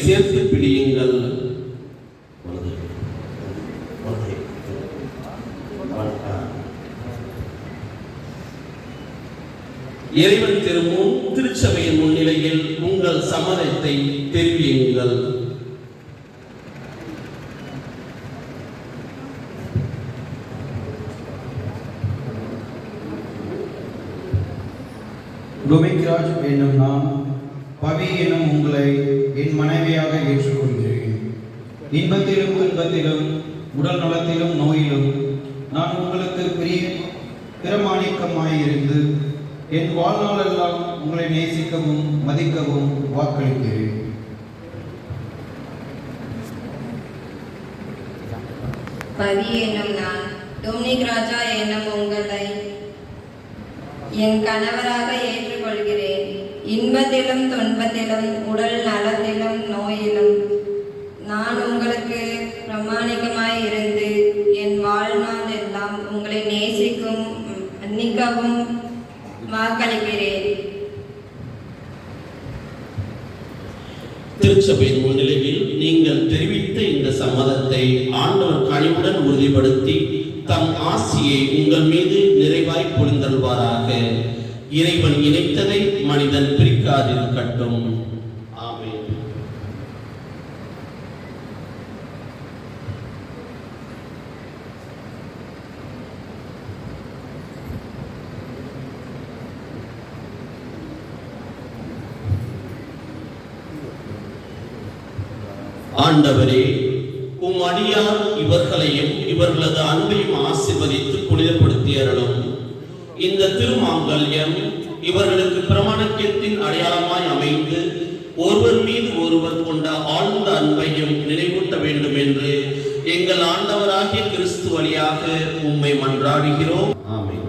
சேர்த்து பிடியுங்கள். இறைவன் திருமுன் திருச்சபையின் முன்னிலையில் உங்கள் சம்மதத்தை தெரிவியுங்கள். டொமினிக் என்னும் நான் பவி எனும் உங்களை என் மனைவியாக ஏற்றுக்கொள்கிறேன். இன்பத்திலும் துன்பத்திலும் உடல் நலத்திலும் நோயிலும் நான் உங்களுக்கு பிரமாணிக்கமாயிருந்து என் வாழ்நாளெல்லாம் உங்களை நேசிக்கவும் மதிக்கவும் வாக்களிக்கிறேன். பவி என்னும் நான் டொமினிக் ராஜா என்னும் உங்களை என் கணவராக ஏற்றுக்கொள்கிறேன். இன்பத்திலும் துன்பத்திலும் உடல் நலத்திலும் நோயிலும் நான் உங்களுக்கு பிரமாணிக்கமாய் இருந்து என் வாழ்நாள் எல்லாம் உங்களை நேசிக்கும் மன்னிக்கவும் வாக்களிக்கிறேன். திருச்சபையின் முன்னிலையில் நீங்கள் தெரிவித்த இந்த சம்மதத்தை ஆண்டவர் கனிவுடன் உறுதிப்படுத்தி தம் ஆசியை உங்கள் மீது நிறைவாய் பொழிந்தருள்வாராக. இறைவன் இணைத்ததை மனிதன் பிரிக்காதிருக்கட்டும். ஆமென். ஆண்டவரே, உம் அடியார் இவர்களையும் இவர்களது அன்பையும் ஆசீர்வதித்து புனிதப்படுத்தி அருளும். இந்த திருமாங்கல்யம் இவர்களுக்கு பிரமாணத்தின் அடையாளமாய் அமைந்து ஒருவர் மீது ஒருவர் கொண்ட ஆழ்ந்த அன்பையும் நினைவூட்ட வேண்டும் என்று எங்கள் ஆண்டவராகிய கிறிஸ்து வழியாக உம்மை மன்றாடுகிறோம். ஆமென்.